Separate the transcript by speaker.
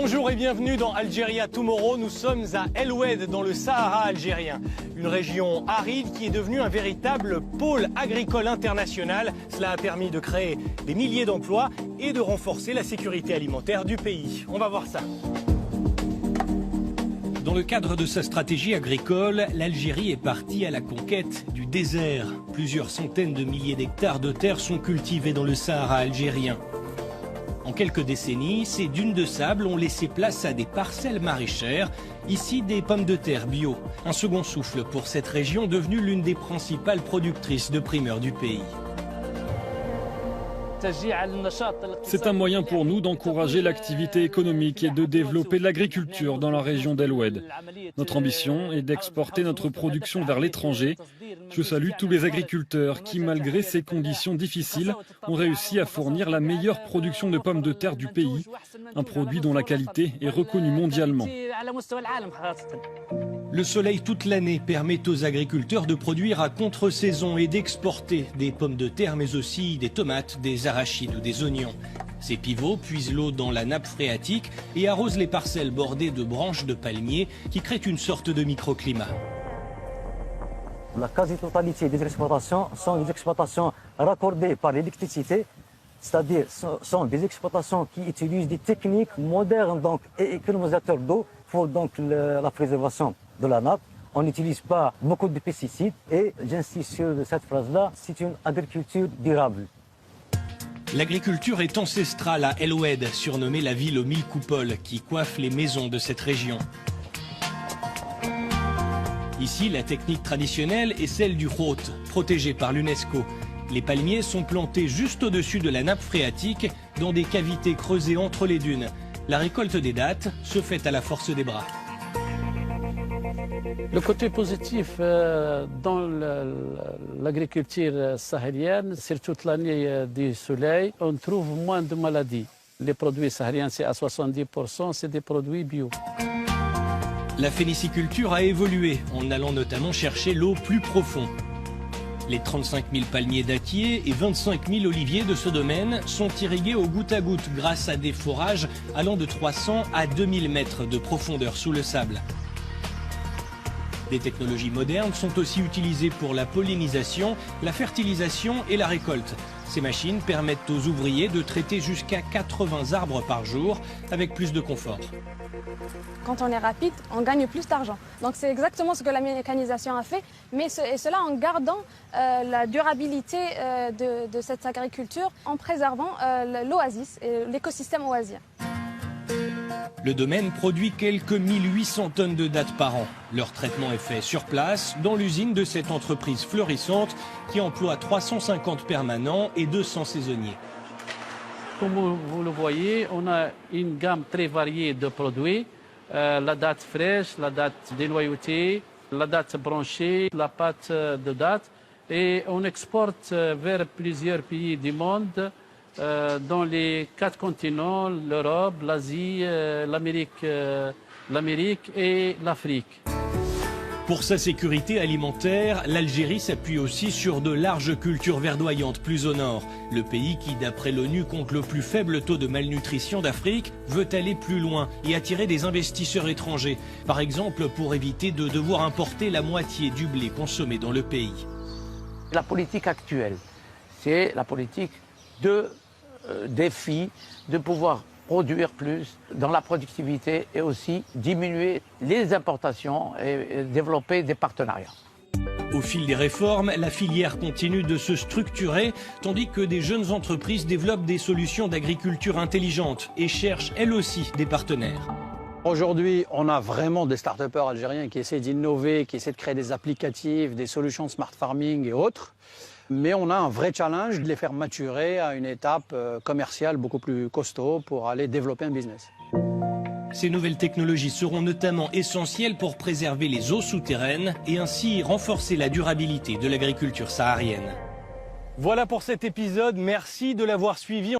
Speaker 1: Bonjour et bienvenue dans Algeria Tomorrow. Nous sommes à El Oued dans le Sahara algérien. Une région aride qui est devenue un véritable pôle agricole international. Cela a permis de créer des milliers d'emplois et de renforcer la sécurité alimentaire du pays. On va voir ça. Dans le cadre de sa stratégie agricole, l'Algérie est partie à la conquête du désert. Plusieurs centaines de milliers d'hectares de terre sont cultivés dans le Sahara algérien. En quelques décennies, ces dunes de sable ont laissé place à des parcelles maraîchères, ici des pommes de terre bio. Un second souffle pour cette région devenue l'une des principales productrices de primeurs du pays.
Speaker 2: C'est un moyen pour nous d'encourager l'activité économique et de développer l'agriculture dans la région d'El Oued. Notre ambition est d'exporter notre production vers l'étranger. Je salue tous les agriculteurs qui, malgré ces conditions difficiles, ont réussi à fournir la meilleure production de pommes de terre du pays, un produit dont la qualité est reconnue mondialement.
Speaker 1: Le soleil toute l'année permet aux agriculteurs de produire à contre-saison et d'exporter des pommes de terre, mais aussi des tomates, des arachides ou des oignons. Ces pivots puisent l'eau dans la nappe phréatique et arrosent les parcelles bordées de branches de palmiers qui créent une sorte de microclimat.
Speaker 3: La quasi-totalité des exploitations sont des exploitations raccordées par l'électricité, c'est-à-dire sont des exploitations qui utilisent des techniques modernes et économisateurs d'eau pour la préservation de la nappe. On n'utilise pas beaucoup de pesticides et j'insiste sur cette phrase-là, c'est une agriculture durable.
Speaker 1: L'agriculture est ancestrale à El Oued, surnommée la ville aux 1000 coupoles, qui coiffe les maisons de cette région. Ici, la technique traditionnelle est celle du hôte, protégée par l'UNESCO. Les palmiers sont plantés juste au-dessus de la nappe phréatique, dans des cavités creusées entre les dunes. La récolte des dattes se fait à la force des bras.
Speaker 4: Le côté positif dans l'agriculture sahélienne, c'est toute l'année du soleil, on trouve moins de maladies. Les produits sahariens, c'est à 70%, c'est des produits bio.
Speaker 1: La phéniciculture a évolué, en allant notamment chercher l'eau plus profond. Les 35 000 palmiers dattiers et 25 000 oliviers de ce domaine sont irrigués au goutte à goutte grâce à des forages allant de 300 à 2000 mètres de profondeur sous le sable. Des technologies modernes sont aussi utilisées pour la pollinisation, la fertilisation et la récolte. Ces machines permettent aux ouvriers de traiter jusqu'à 80 arbres par jour avec plus de confort.
Speaker 5: Quand on est rapide, on gagne plus d'argent. Donc c'est exactement ce que la mécanisation a fait, et cela en gardant la durabilité de cette agriculture, en préservant l'oasis et l'écosystème oasien.
Speaker 1: Le domaine produit quelques 1800 tonnes de dattes par an. Leur traitement est fait sur place, dans l'usine de cette entreprise florissante qui emploie 350 permanents et 200 saisonniers.
Speaker 4: Comme vous le voyez, on a une gamme très variée de produits. La date fraîche, la date dénoyautée, la date branchée, la pâte de date. Et on exporte vers plusieurs pays du monde, dans les 4 continents, l'Europe, l'Asie, l'Amérique et l'Afrique.
Speaker 1: Pour sa sécurité alimentaire, l'Algérie s'appuie aussi sur de larges cultures verdoyantes plus au nord. Le pays qui, d'après l'ONU, compte le plus faible taux de malnutrition d'Afrique, veut aller plus loin et attirer des investisseurs étrangers. Par exemple, pour éviter de devoir importer la moitié du blé consommé dans le pays.
Speaker 3: La politique actuelle, c'est la politique de défi, de pouvoir produire plus dans la productivité et aussi diminuer les importations et développer des partenariats.
Speaker 1: Au fil des réformes, la filière continue de se structurer, tandis que des jeunes entreprises développent des solutions d'agriculture intelligente et cherchent elles aussi des partenaires.
Speaker 6: Aujourd'hui, on a vraiment des start-upers algériens qui essaient d'innover, qui essaient de créer des applicatifs, des solutions de smart farming et autres. Mais on a un vrai challenge de les faire maturer à une étape commerciale beaucoup plus costaud pour aller développer un business.
Speaker 1: Ces nouvelles technologies seront notamment essentielles pour préserver les eaux souterraines et ainsi renforcer la durabilité de l'agriculture saharienne. Voilà pour cet épisode, merci de l'avoir suivi.